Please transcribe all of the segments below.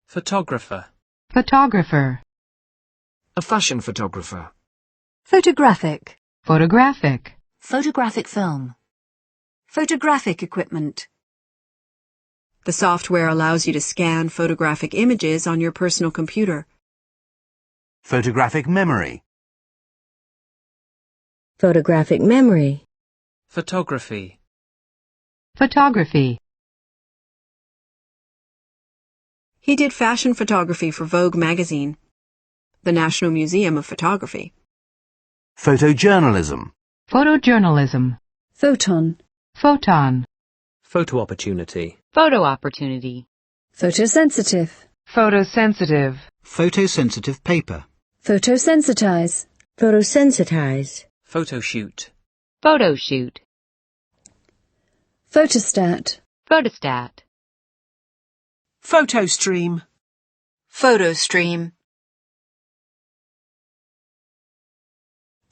Photographer. Photographer. A fashion photographer. Photographic. Photographic. Photographic film. Photographic equipment. The software allows you to scan photographic images on your personal computer. Photographic memory. Photographic memory. Photography. Photography. He did fashion photography for Vogue magazine, the National Museum of Photography. Photojournalism. Photojournalism. Photon. Photon. Photo opportunity. Photo opportunity. Photosensitive. Photosensitive. Photosensitive paper. Photosensitize. Photosensitize. Photoshoot. Photoshoot. Photostat. Photostat. Photostream. Photostream.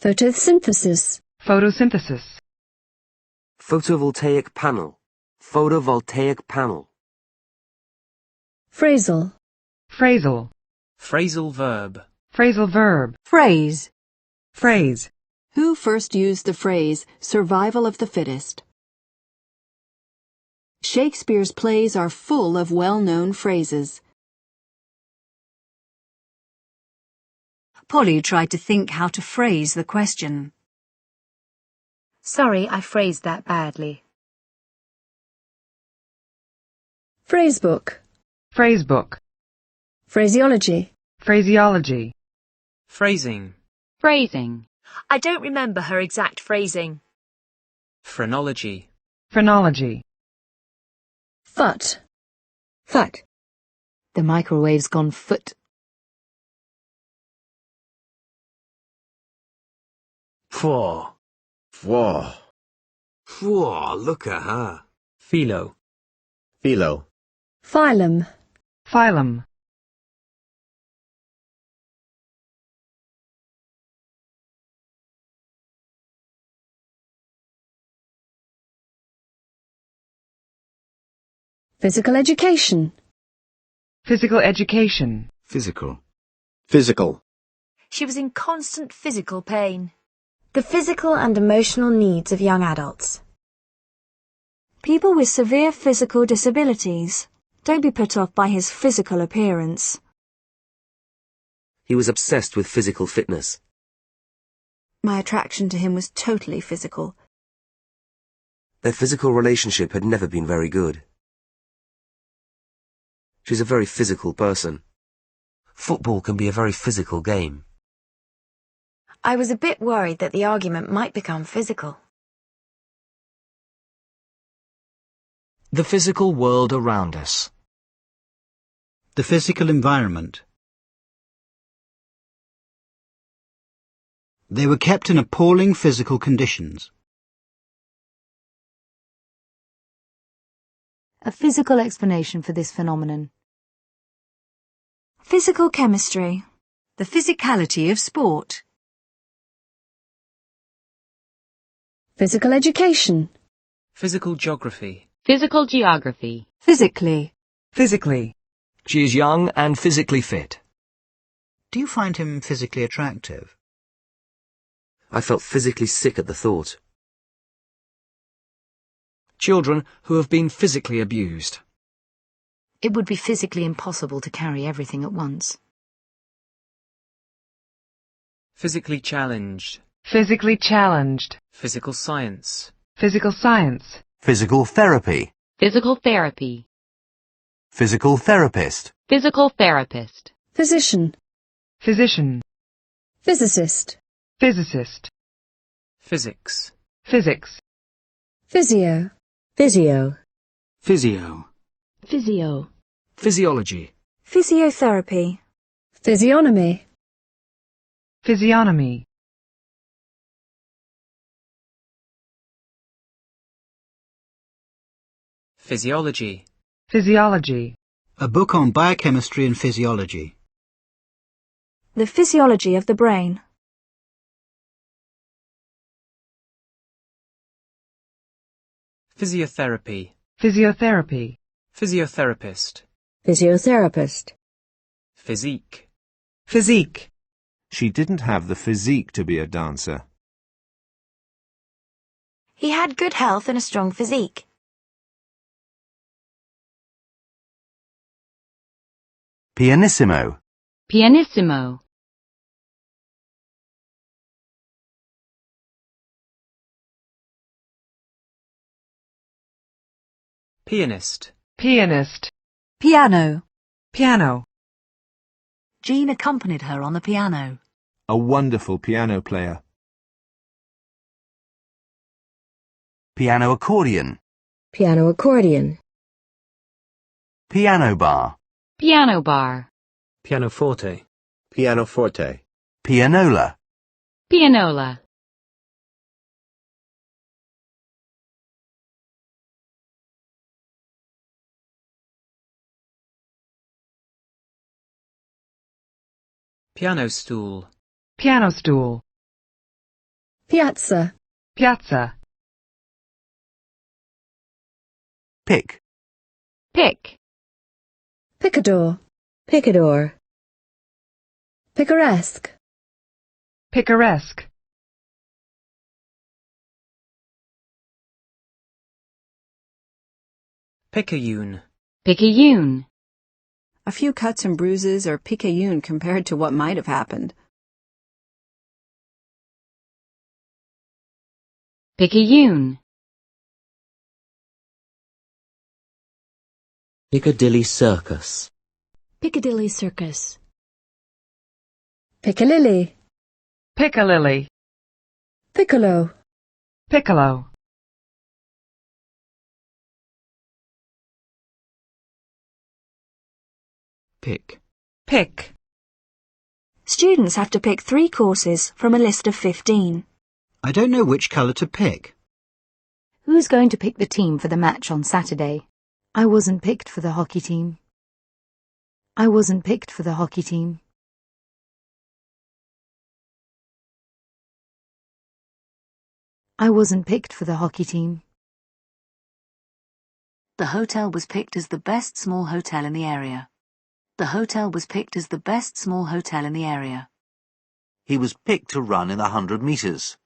Photosynthesis. Photosynthesis. Photovoltaic panel. Photovoltaic panel. Phrasal. Phrasal. Phrasal verb. Phrasal verb. Phrase. Phrase. Who first used the phrase survival of the fittest? Shakespeare's plays are full of well-known phrases. Polly tried to think how to phrase the question. Sorry, I phrased that badly. Phrasebook. Phrasebook. Phraseology. Phraseology. Phrasing. Phrasing. I don't remember her exact phrasing. Phrenology. Phrenology. Phut. Phut. The microwave's gone foot. Phaw. Whoa. Whoa, look at her. Philo. Philo. Phylum. Phylum. Physical education. Physical education. Physical. Physical. She was in constant physical pain. The physical and emotional needs of young adults. People with severe physical disabilities. Don't be put off by his physical appearance. He was obsessed with physical fitness. My attraction to him was totally physical. Their physical relationship had never been very good. She's a very physical person. Football can be a very physical game. I was a bit worried that the argument might become physical. The physical world around us. The physical environment. They were kept in appalling physical conditions. A physical explanation for this phenomenon. Physical chemistry. The physicality of sport. Physical education. Physical geography. Physical geography. Physically. Physically. She is young and physically fit. Do you find him physically attractive? I felt physically sick at the thought. Children who have been physically abused. It would be physically impossible to carry everything at once. Physically challenged. Physically challenged. Physical science. Physical science. Physical therapy. Physical therapy. Physical therapist. Physical therapist. Physician. Physician. Physicist. Physicist. Physics. Physics. Physio. Physio. Physio. Physio. Physiology. Physiotherapy. Physiognomy. Physiognomy. Physiology. Physiology. A book on biochemistry and physiology. The physiology of the brain. Physiotherapy. Physiotherapy. Physiotherapist. Physiotherapist. Physique. Physique. She didn't have the physique to be a dancer. He had good health and a strong physique. Pianissimo. Pianissimo. Pianist. Pianist. Piano. Piano. Jean accompanied her on the piano. A wonderful piano player. Piano accordion. Piano accordion. Piano bar. Piano bar. Pianoforte. Pianoforte. Pianola. Pianola. Piano stool. Piano stool. Piazza. Piazza. Pick. Pick. Picador. Picador. Picaresque. Picaresque. Picayune. Picayune. A few cuts and bruises are picayune compared to what might have happened. Picayune. Piccadilly Circus. Piccadilly Circus. Piccalilli. Piccalilli. Piccolo. Piccolo. Pick. Pick. Students have to pick 3 courses from a list of 15. I don't know which colour to pick. Who's going to pick the team for the match on Saturday? I wasn't picked for the hockey team. I wasn't picked for the hockey team. I wasn't picked for the hockey team. The hotel was picked as the best small hotel in the area. The hotel was picked as the best small hotel in the area. He was picked to run in 100 meters.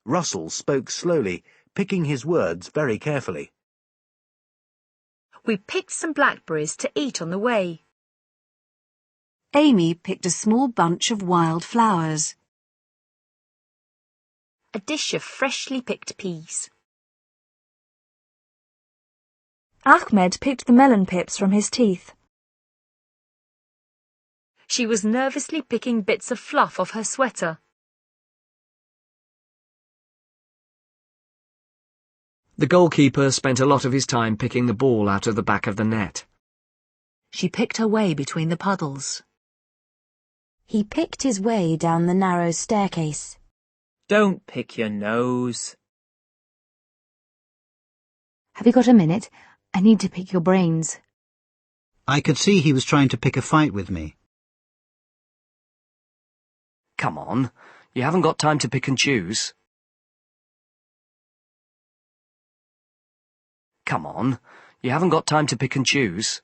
Russell spoke slowly, picking his words very carefully. We picked some blackberries to eat on the way. Amy picked a small bunch of wild flowers. A dish of freshly picked peas. Ahmed picked the melon pips from his teeth. She was nervously picking bits of fluff off her sweater. The goalkeeper spent a lot of his time picking the ball out of the back of the net. She picked her way between the puddles. He picked his way down the narrow staircase. Don't pick your nose. Have you got a minute? I need to pick your brains. I could see he was trying to pick a fight with me. Come on, you haven't got time to pick and choose. Come on, you haven't got time to pick and choose.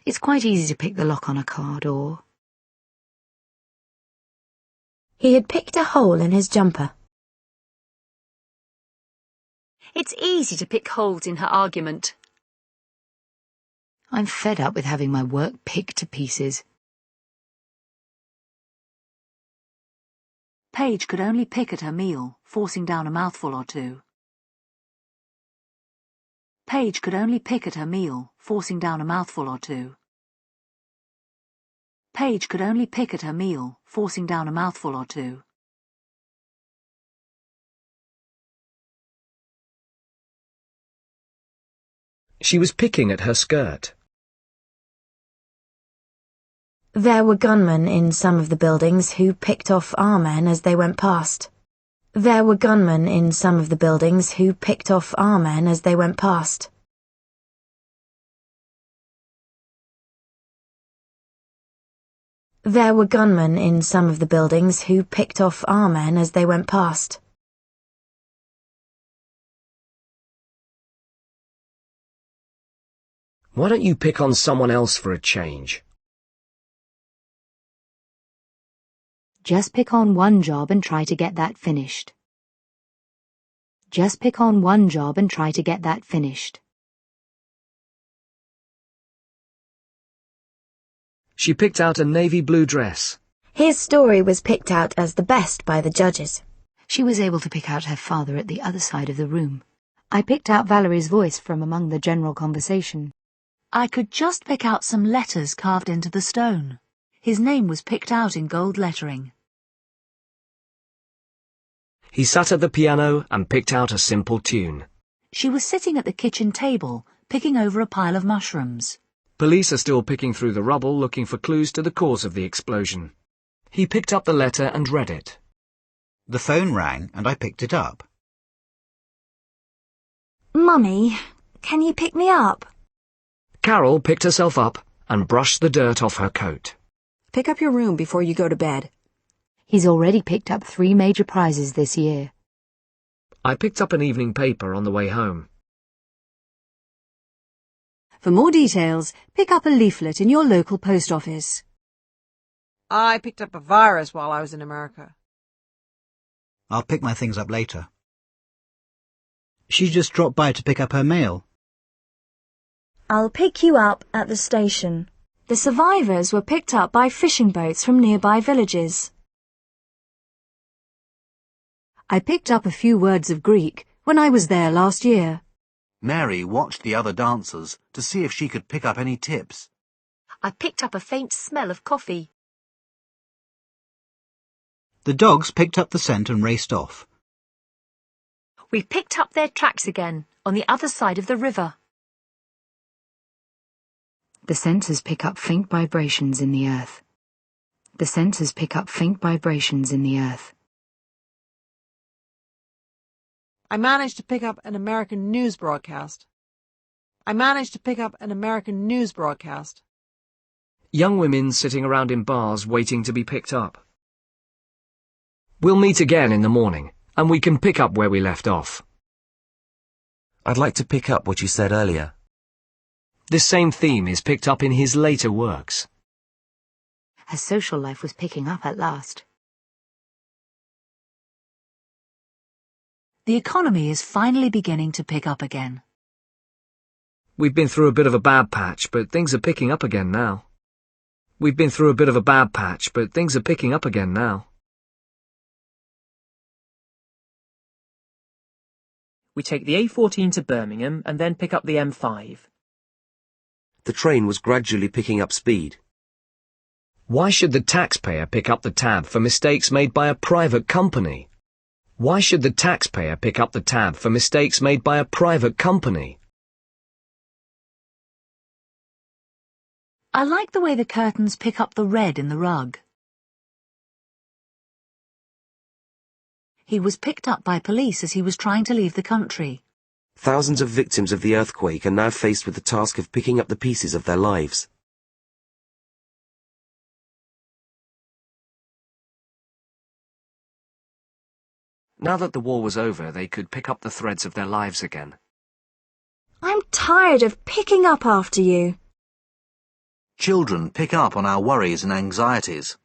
It's quite easy to pick the lock on a car door. He had picked a hole in his jumper. It's easy to pick holes in her argument. I'm fed up with having my work picked to pieces. Paige could only pick at her meal, forcing down a mouthful or two. Paige could only pick at her meal, forcing down a mouthful or two. Paige could only pick at her meal, forcing down a mouthful or two. She was picking at her skirt. There were gunmen in some of the buildings who picked off our men as they went past. There were gunmen in some of the buildings who picked off our men as they went past. There were gunmen in some of the buildings who picked off our men as they went past. Why don't you pick on someone else for a change? Just pick on one job and try to get that finished. Just pick on one job and try to get that finished. She picked out a navy blue dress. His story was picked out as the best by the judges. She was able to pick out her father at the other side of the room. I picked out Valerie's voice from among the general conversation. I could just pick out some letters carved into the stone. His name was picked out in gold lettering. He sat at the piano and picked out a simple tune. She was sitting at the kitchen table, picking over a pile of mushrooms. Police are still picking through the rubble looking for clues to the cause of the explosion. He picked up the letter and read it. The phone rang and I picked it up. Mummy, can you pick me up? Carol picked herself up and brushed the dirt off her coat. Pick up your room before you go to bed. He's already picked up 3 major prizes this year. I picked up an evening paper on the way home. For more details, pick up a leaflet in your local post office. I picked up a virus while I was in America. I'll pick my things up later. She just dropped by to pick up her mail. I'll pick you up at the station. The survivors were picked up by fishing boats from nearby villages. I picked up a few words of Greek when I was there last year. Mary watched the other dancers to see if she could pick up any tips. I picked up a faint smell of coffee. The dogs picked up the scent and raced off. We picked up their tracks again on the other side of the river. The sensors pick up faint vibrations in the earth. The sensors pick up faint vibrations in the earth. I managed to pick up an American news broadcast. I managed to pick up an American news broadcast. Young women sitting around in bars waiting to be picked up. We'll meet again in the morning, and we can pick up where we left off. I'd like to pick up what you said earlier. This same theme is picked up in his later works. Her social life was picking up at last. The economy is finally beginning to pick up again. We've been through a bit of a bad patch, but things are picking up again now. We've been through a bit of a bad patch, but things are picking up again now. We take the A14 to Birmingham and then pick up the M5. The train was gradually picking up speed. Why should the taxpayer pick up the tab for mistakes made by a private company? Why should the taxpayer pick up the tab for mistakes made by a private company? I like the way the curtains pick up the red in the rug. He was picked up by police as he was trying to leave the country. Thousands of victims of the earthquake are now faced with the task of picking up the pieces of their lives. Now that the war was over, they could pick up the threads of their lives again. I'm tired of picking up after you. Children pick up on our worries and anxieties.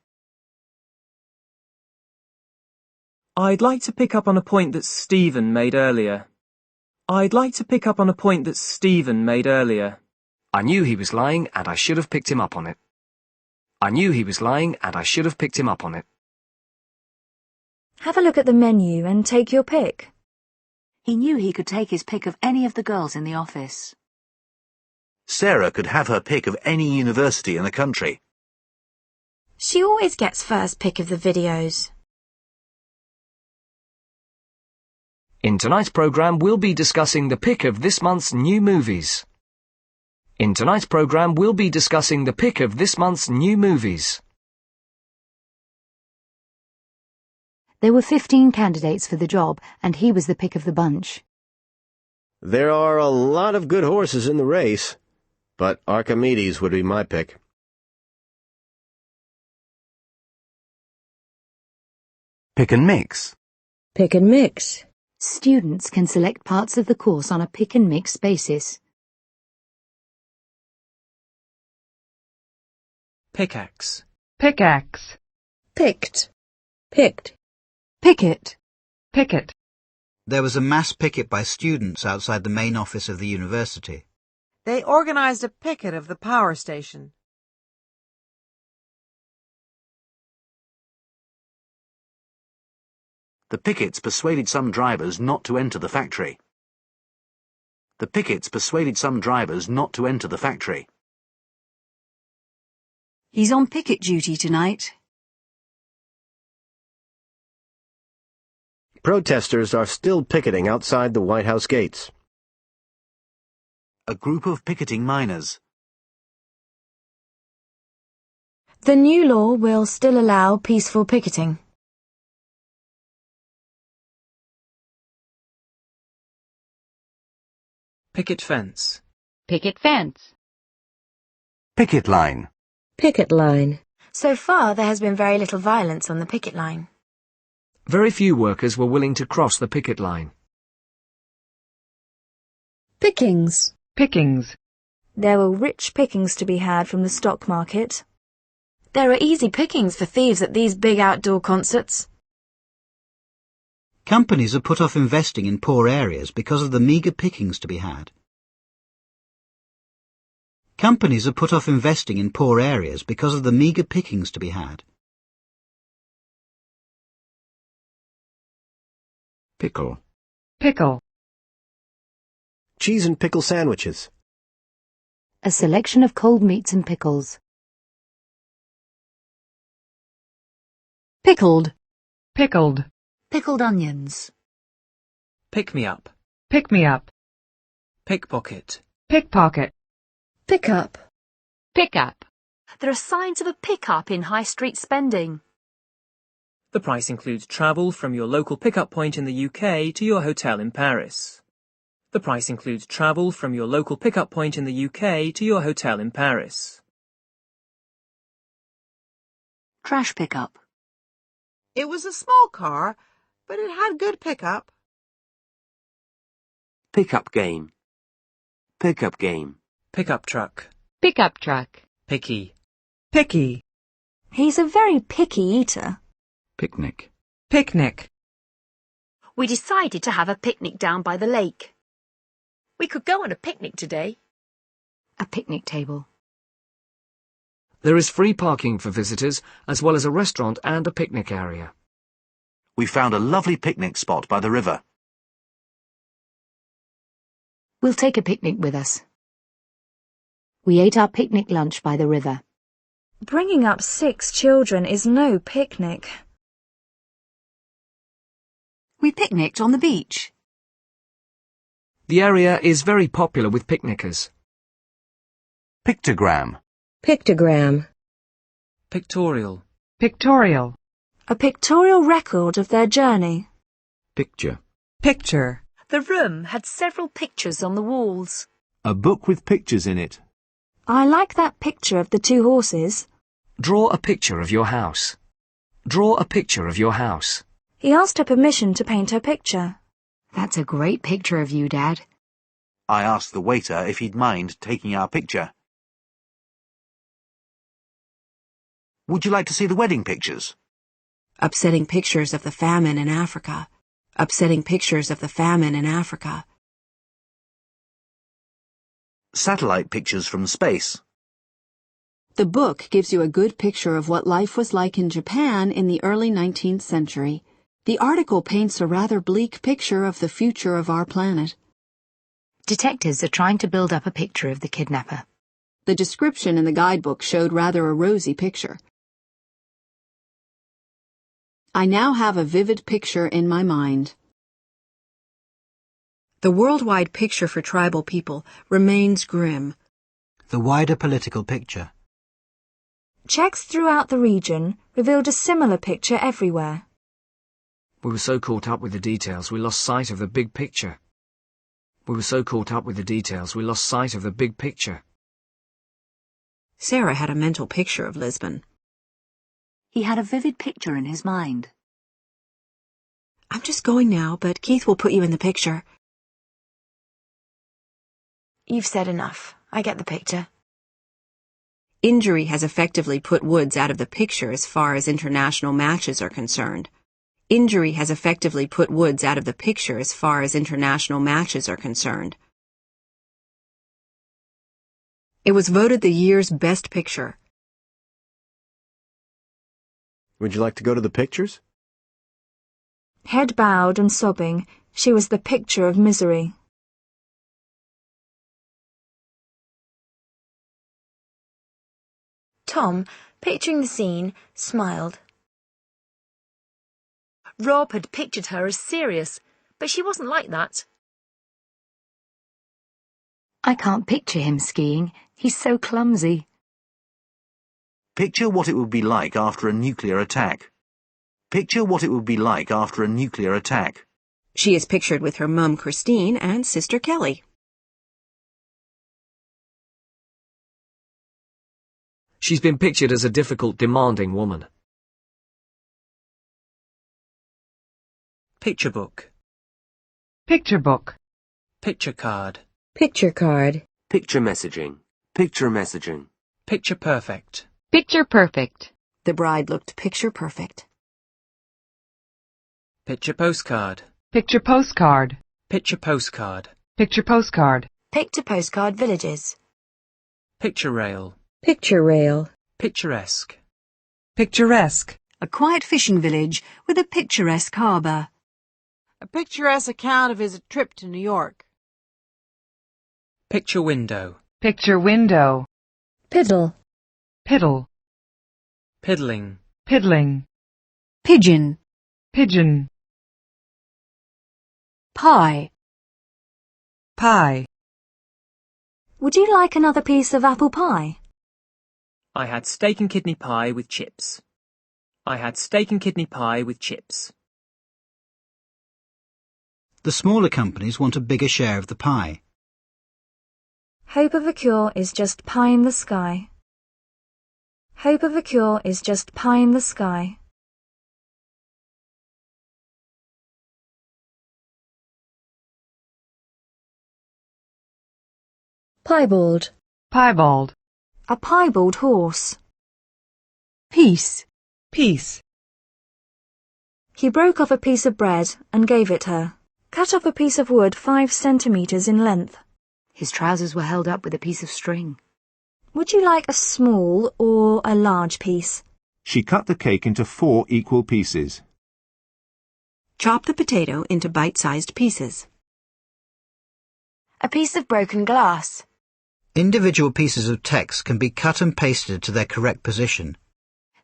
I'd like to pick up on a point that Stephen made earlier. I'd like to pick up on a point that Stephen made earlier. I knew he was lying and I should have picked him up on it. I knew he was lying and I should have picked him up on it. Have a look at the menu and take your pick. He knew he could take his pick of any of the girls in the office. Sarah could have her pick of any university in the country. She always gets first pick of the videos. In tonight's programme, we'll be discussing the pick of this month's new movies. In tonight's programme, we'll be discussing the pick of this month's new movies. There were 15 candidates for the job, and he was the pick of the bunch. There are a lot of good horses in the race, but Archimedes would be my pick. Pick and mix. Pick and mix. Students can select parts of the course on a pick and mix basis. Pickaxe. Pickaxe. Picked. Picked. Picket. Picket. There was a mass picket by students outside the main office of the university. They organized a picket of the power station. The pickets persuaded some drivers not to enter the factory. The pickets persuaded some drivers not to enter the factory. He's on picket duty tonight. Protesters are still picketing outside the White House gates. A group of picketing miners. The new law will still allow peaceful picketing. Picket fence. Picket fence. Picket line. Picket line. So far, there has been very little violence on the picket line. Very few workers were willing to cross the picket line. Pickings. Pickings. There were rich pickings to be had from the stock market. There are easy pickings for thieves at these big outdoor concerts. Companies are put off investing in poor areas because of the meagre pickings to be had. Companies are put off investing in poor areas because of the meagre pickings to be had. Pickle. Pickle. Cheese and pickle sandwiches. A selection of cold meats and pickles. Pickled. Pickled. Pickled onions. Pick-me-up. Pick-me-up. Pickpocket. Pickpocket. Pick up. Pick up. There are signs of a pick-up in high street spending. The price includes travel from your local pick-up point in the UK to your hotel in Paris. The price includes travel from your local pick-up point in the UK to your hotel in Paris. Trash pickup. It was a small car, but it had good pickup. Pickup game. Pickup game. Pickup truck. Pickup truck. Picky. Picky. He's a very picky eater. Picnic. Picnic. We decided to have a picnic down by the lake. We could go on a picnic today. A picnic table. There is free parking for visitors, as well as a restaurant and a picnic area. We found a lovely picnic spot by the river. We'll take a picnic with us. We ate our picnic lunch by the river. Bringing up 6 children is no picnic. We picnicked on the beach. The area is very popular with picnickers. Pictogram. Pictogram. Pictorial. Pictorial. A pictorial record of their journey. Picture. Picture. The room had several pictures on the walls. A book with pictures in it. I like that picture of the 2 horses. Draw a picture of your house. Draw a picture of your house. He asked her permission to paint her picture. That's a great picture of you, Dad. I asked the waiter if he'd mind taking our picture. Would you like to see the wedding pictures? Upsetting pictures of the famine in Africa. Upsetting pictures of the famine in Africa. Satellite pictures from space. The book gives you a good picture of what life was like in Japan in the early 19th century. The article paints a rather bleak picture of the future of our planet. Detectives are trying to build up a picture of the kidnapper. The description in the guidebook showed rather a rosy picture. I now have a vivid picture in my mind. The worldwide picture for tribal people remains grim. The wider political picture. Checks throughout the region revealed a similar picture everywhere. We were so caught up with the details we lost sight of the big picture. We were so caught up with the details we lost sight of the big picture. Sarah had a mental picture of Lisbon. He had a vivid picture in his mind. I'm just going now, but Keith will put you in the picture. You've said enough. I get the picture. Injury has effectively put Woods out of the picture as far as international matches are concerned. Injury has effectively put Woods out of the picture as far as international matches are concerned. It was voted the year's best picture. Would you like to go to the pictures? Head bowed and sobbing, she was the picture of misery. Tom, picturing the scene, smiled. Rob had pictured her as serious, but she wasn't like that. I can't picture him skiing. He's so clumsy. Picture what it would be like after a nuclear attack. Picture what it would be like after a nuclear attack. She is pictured with her mum Christine and sister Kelly. She's been pictured as a difficult, demanding woman. Picture book. Picture book. Picture card. Picture card. Picture messaging. Picture messaging. Picture perfect. Picture perfect. The bride looked picture perfect. Picture postcard. Picture postcard. Picture postcard. Picture postcard. Picture postcard villages. Picture rail. Picture rail. Picturesque. Picturesque. A quiet fishing village with a picturesque harbour. A picturesque account of his trip to New York. Picture window. Picture window. Piddle. Piddle. Piddling. Piddling. Pigeon. Pigeon. Pie. Pie. Would you like another piece of apple pie? I had steak and kidney pie with chips. I had steak and kidney pie with chips. The smaller companies want a bigger share of the pie. Hope of a cure is just pie in the sky. Hope of a cure is just pie in the sky. Piebald. Piebald. A piebald horse. Piece. Piece. He broke off a piece of bread and gave it her. Cut off a piece of wood 5 centimetres in length. His trousers were held up with a piece of string. Would you like a small or a large piece? She cut the cake into 4 equal pieces. Chop the potato into bite-sized pieces. A piece of broken glass. Individual pieces of text can be cut and pasted to their correct position.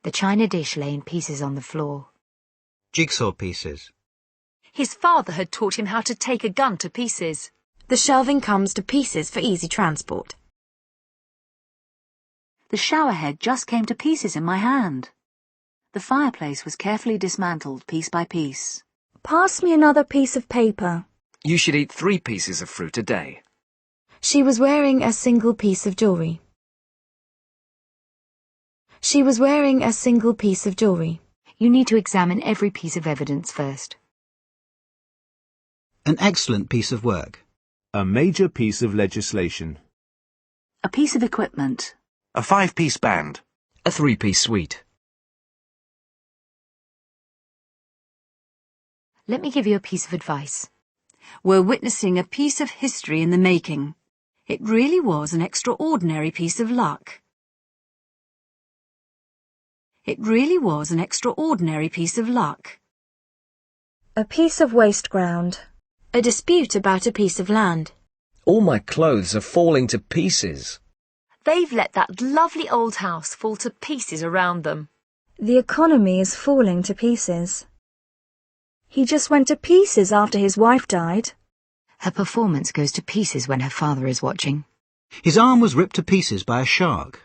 The china dish lay in pieces on the floor. Jigsaw pieces. His father had taught him how to take a gun to pieces. The shelving comes to pieces for easy transport. The shower head just came to pieces in my hand. The fireplace was carefully dismantled piece by piece. Pass me another piece of paper. You should eat 3 pieces of fruit a day. She was wearing a single piece of jewellery. She was wearing a single piece of jewellery. You need to examine every piece of evidence first. An excellent piece of work. A major piece of legislation. A piece of equipment. A 5-piece band. A 3-piece suite. Let me give you a piece of advice. We're witnessing a piece of history in the making. It really was an extraordinary piece of luck. It really was an extraordinary piece of luck. A piece of waste ground. A dispute about a piece of land. All my clothes are falling to pieces. They've let that lovely old house fall to pieces around them. The economy is falling to pieces. He just went to pieces after his wife died. Her performance goes to pieces when her father is watching. His arm was ripped to pieces by a shark.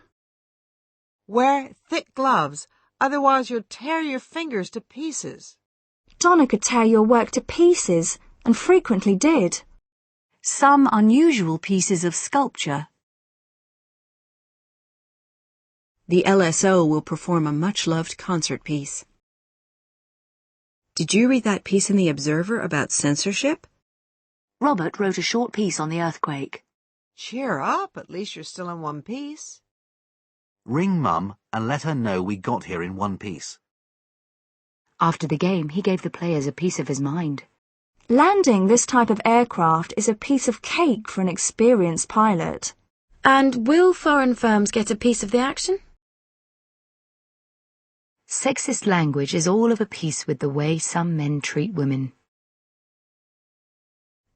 Wear thick gloves, otherwise you'll tear your fingers to pieces. Donna could tear your work to pieces, and frequently did. Some unusual pieces of sculpture. The LSO will perform a much-loved concert piece. Did you read that piece in the Observer about censorship? Robert wrote a short piece on the earthquake. Cheer up, at least you're still in one piece. Ring Mum and let her know we got here in one piece. After the game, he gave the players a piece of his mind. Landing this type of aircraft is a piece of cake for an experienced pilot. And will foreign firms get a piece of the action? Sexist language is all of a piece with the way some men treat women.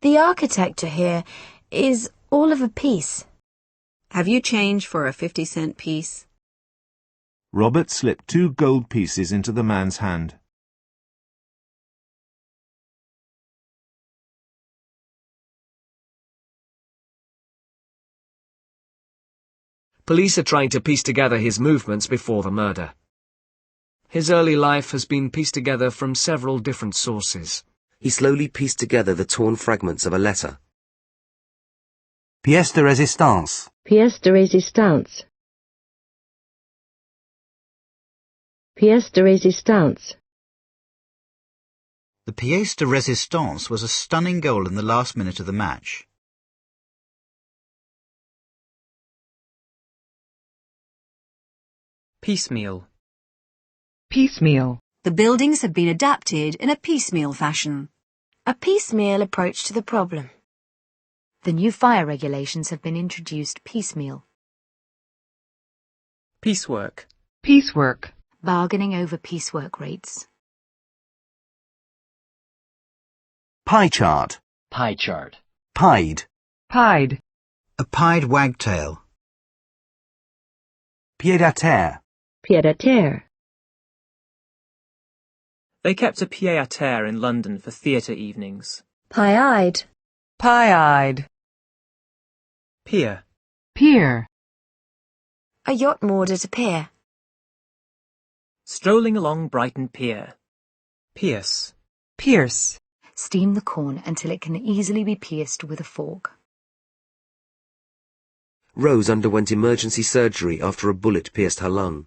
The architecture here is all of a piece. Have you changed for a 50-cent piece? Robert slipped 2 gold pieces into the man's hand. Police are trying to piece together his movements before the murder. His early life has been pieced together from several different sources. He slowly pieced together the torn fragments of a letter. Pièce de résistance. Pièce de résistance. Pièce de résistance. The pièce de résistance was a stunning goal in the last minute of the match. Piecemeal. Piecemeal. The buildings have been adapted in a piecemeal fashion. A piecemeal approach to the problem. The new fire regulations have been introduced piecemeal. Piecework. Piecework. Bargaining over piecework rates. Pie chart. Pie chart. Pied. Pied. A pied wagtail. Pied-à-terre. Pied-à-terre. They kept a pied-à-terre in London for theatre evenings. Pie-eyed. Pie-eyed. Pier. Pier. A yacht moored at a pier. Strolling along Brighton Pier. Pierce. Pierce. Steam the corn until it can easily be pierced with a fork. Rose underwent emergency surgery after a bullet pierced her lung.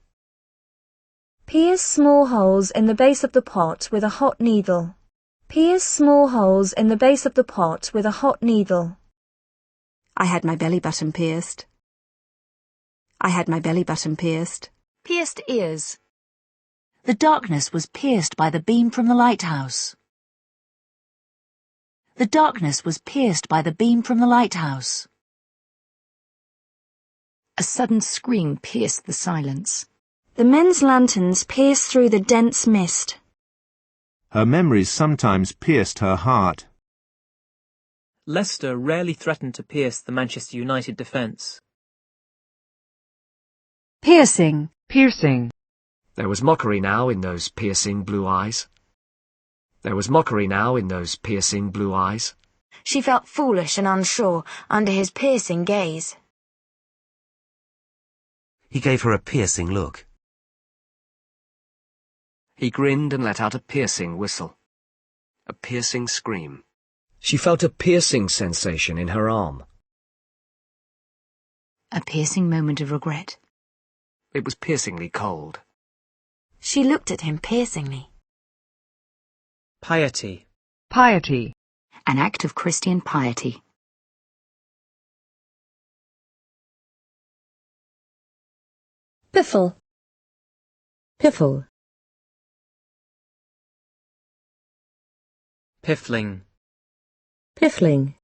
Pierce small holes in the base of the pot with a hot needle. Pierce small holes in the base of the pot with a hot needle. I had my belly button pierced. I had my belly button pierced. Pierced ears. The darkness was pierced by the beam from the lighthouse. The darkness was pierced by the beam from the lighthouse. A sudden scream pierced the silence. The men's lanterns pierced through the dense mist. Her memories sometimes pierced her heart. Leicester rarely threatened to pierce the Manchester United defence. Piercing. Piercing. There was mockery now in those piercing blue eyes. There was mockery now in those piercing blue eyes. She felt foolish and unsure under his piercing gaze. He gave her a piercing look. He grinned and let out a piercing whistle. A piercing scream. She felt a piercing sensation in her arm. A piercing moment of regret. It was piercingly cold. She looked at him piercingly. Piety. Piety. An act of Christian piety. Piffle. Piffle. Piffling. Piffling.